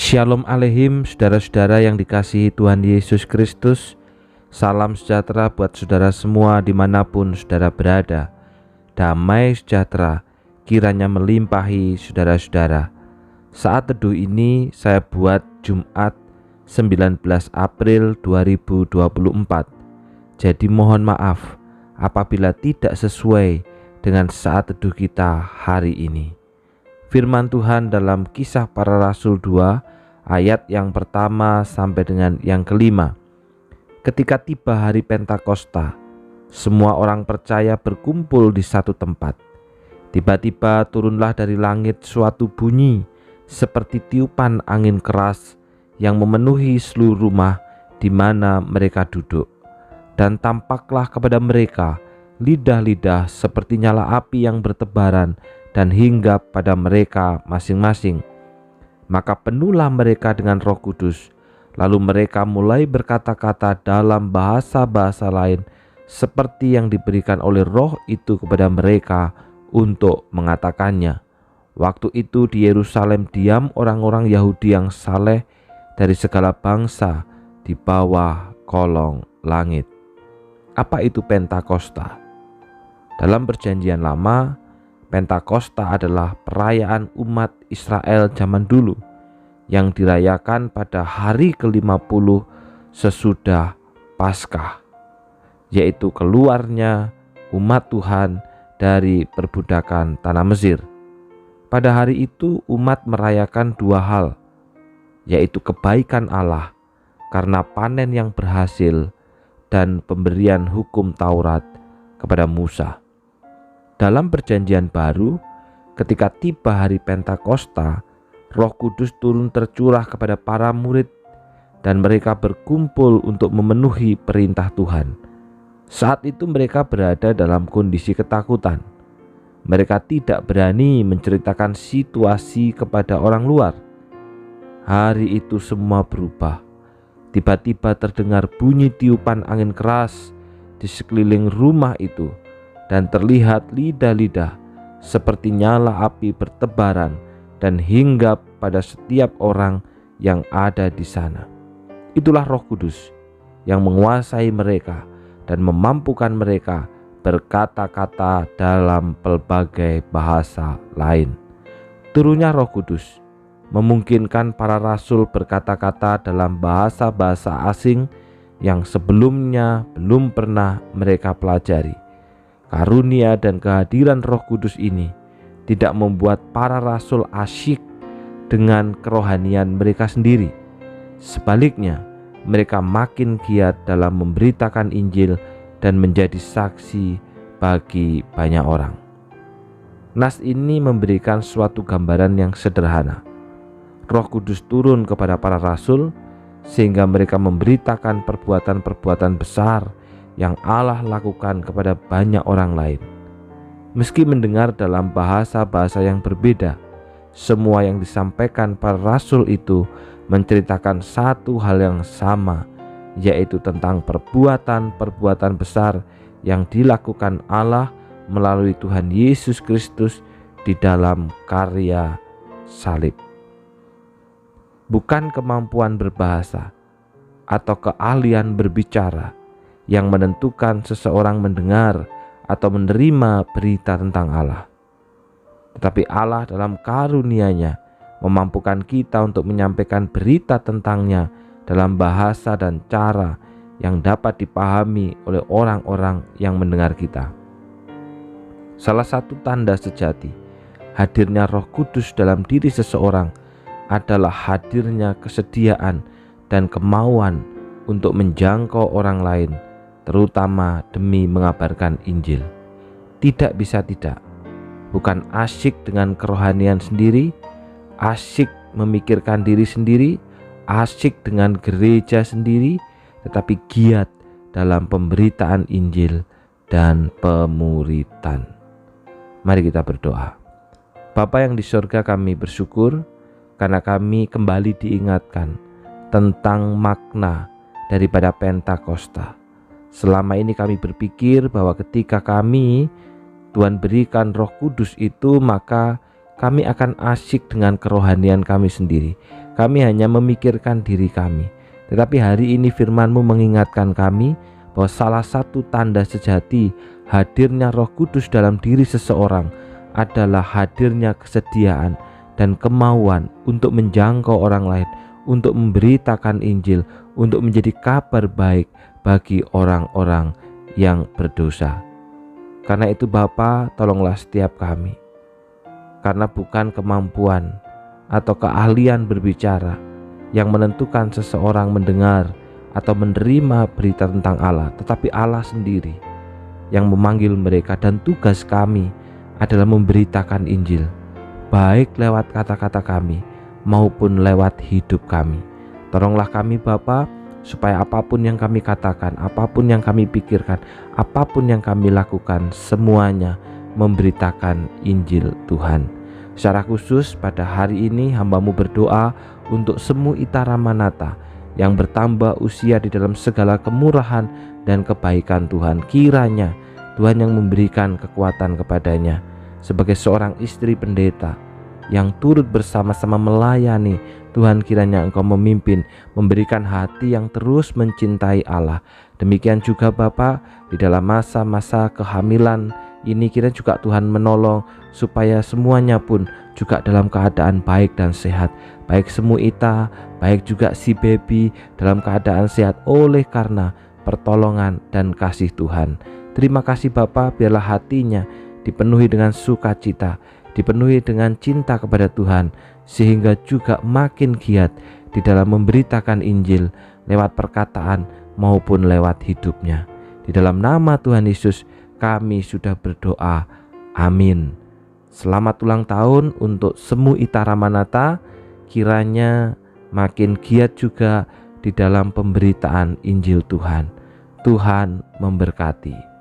Shalom Aleihim, saudara-saudara yang dikasihi Tuhan Yesus Kristus. Salam sejahtera buat saudara semua dimanapun saudara berada. Damai sejahtera kiranya melimpahi saudara-saudara. Saat teduh ini saya buat Jumat 19 April 2024. Jadi mohon maaf apabila tidak sesuai dengan saat teduh kita hari ini. Firman Tuhan dalam Kisah Para Rasul 2 ayat yang pertama sampai dengan yang kelima. Ketika tiba hari Pentakosta, semua orang percaya berkumpul di satu tempat. Tiba-tiba turunlah dari langit suatu bunyi seperti tiupan angin keras yang memenuhi seluruh rumah di mana mereka duduk. Dan tampaklah kepada mereka lidah-lidah seperti nyala api yang bertebaran dan hinggap pada mereka masing-masing. Maka penuhlah mereka dengan Roh Kudus, lalu mereka mulai berkata-kata dalam bahasa-bahasa lain seperti yang diberikan oleh Roh itu kepada mereka untuk mengatakannya. Waktu itu di Yerusalem diam orang-orang Yahudi yang saleh dari segala bangsa di bawah kolong langit. Apa itu Pentakosta? Dalam Perjanjian Lama, Pentakosta adalah perayaan umat Israel zaman dulu yang dirayakan pada hari ke-50 sesudah Paskah, yaitu keluarnya umat Tuhan dari perbudakan tanah Mesir. Pada hari itu umat merayakan dua hal, yaitu kebaikan Allah karena panen yang berhasil dan pemberian hukum Taurat kepada Musa. Dalam Perjanjian Baru, ketika tiba hari Pentakosta, Roh Kudus turun tercurah kepada para murid dan mereka berkumpul untuk memenuhi perintah Tuhan. Saat itu mereka berada dalam kondisi ketakutan. Mereka tidak berani menceritakan situasi kepada orang luar. Hari itu semua berubah. Tiba-tiba terdengar bunyi tiupan angin keras di sekeliling rumah itu. Dan terlihat lidah-lidah seperti nyala api bertebaran dan hinggap pada setiap orang yang ada di sana. Itulah Roh Kudus yang menguasai mereka dan memampukan mereka berkata-kata dalam pelbagai bahasa lain. Turunnya Roh Kudus memungkinkan para rasul berkata-kata dalam bahasa-bahasa asing yang sebelumnya belum pernah mereka pelajari. Karunia dan kehadiran Roh Kudus ini tidak membuat para rasul asyik dengan kerohanian mereka sendiri. Sebaliknya, mereka makin giat dalam memberitakan Injil dan menjadi saksi bagi banyak orang. Nas ini memberikan suatu gambaran yang sederhana. Roh Kudus turun kepada para rasul sehingga mereka memberitakan perbuatan-perbuatan besar yang Allah lakukan kepada banyak orang lain. Meski mendengar dalam bahasa-bahasa yang berbeda, semua yang disampaikan para rasul itu menceritakan satu hal yang sama, yaitu tentang perbuatan-perbuatan besar yang dilakukan Allah melalui Tuhan Yesus Kristus di dalam karya salib. Bukan kemampuan berbahasa atau keahlian berbicara yang menentukan seseorang mendengar atau menerima berita tentang Allah. Tetapi Allah dalam karunia-Nya memampukan kita untuk menyampaikan berita tentang-Nya dalam bahasa dan cara yang dapat dipahami oleh orang-orang yang mendengar kita. Salah satu tanda sejati hadirnya Roh Kudus dalam diri seseorang adalah hadirnya kesediaan dan kemauan untuk menjangkau orang lain, terutama demi mengabarkan Injil. Tidak bisa tidak, bukan asyik dengan kerohanian sendiri, asyik memikirkan diri sendiri, asyik dengan gereja sendiri, tetapi giat dalam pemberitaan Injil dan pemuritan. Mari kita berdoa. Bapa yang di surga, kami bersyukur karena kami kembali diingatkan tentang makna daripada Pentakosta. Selama ini kami berpikir bahwa ketika Tuhan berikan Roh Kudus itu, maka kami akan asyik dengan kerohanian kami sendiri. kami hanya memikirkan diri kami. Tetapi hari ini firman-Mu mengingatkan kami bahwa salah satu tanda sejati hadirnya Roh Kudus dalam diri seseorang adalah hadirnya kesediaan dan kemauan untuk menjangkau orang lain, untuk memberitakan Injil, untuk menjadi kabar baik bagi orang-orang yang berdosa. Karena itu Bapa, tolonglah setiap kami. Karena bukan kemampuan atau keahlian berbicara yang menentukan seseorang mendengar atau menerima berita tentang Allah, tetapi Allah sendiri yang memanggil mereka, dan tugas kami adalah memberitakan Injil, baik lewat kata-kata kami maupun lewat hidup kami. Tolonglah kami Bapa, supaya apapun yang kami katakan, apapun yang kami pikirkan, apapun yang kami lakukan, semuanya memberitakan Injil Tuhan. Secara khusus pada hari ini hamba-Mu berdoa untuk Semu Ita Ramanata yang bertambah usia di dalam segala kemurahan dan kebaikan Tuhan. Kiranya Tuhan yang memberikan kekuatan kepadanya sebagai seorang istri pendeta yang turut bersama-sama melayani. Tuhan, kiranya Engkau memimpin, memberikan hati yang terus mencintai Allah. Demikian juga Bapa, di dalam masa-masa kehamilan ini kiranya juga Tuhan menolong supaya semuanya pun juga dalam keadaan baik dan sehat. Baik Semu Ita, baik juga si baby dalam keadaan sehat oleh karena pertolongan dan kasih Tuhan. Terima kasih Bapa, biarlah hatinya dipenuhi dengan sukacita, dipenuhi dengan cinta kepada Tuhan, sehingga juga makin giat di dalam memberitakan Injil lewat perkataan maupun lewat hidupnya. Di dalam nama Tuhan Yesus kami sudah berdoa. Amin. Selamat ulang tahun untuk Semu Ita Ramanata. Kiranya makin giat juga di dalam pemberitaan Injil Tuhan. Tuhan memberkati.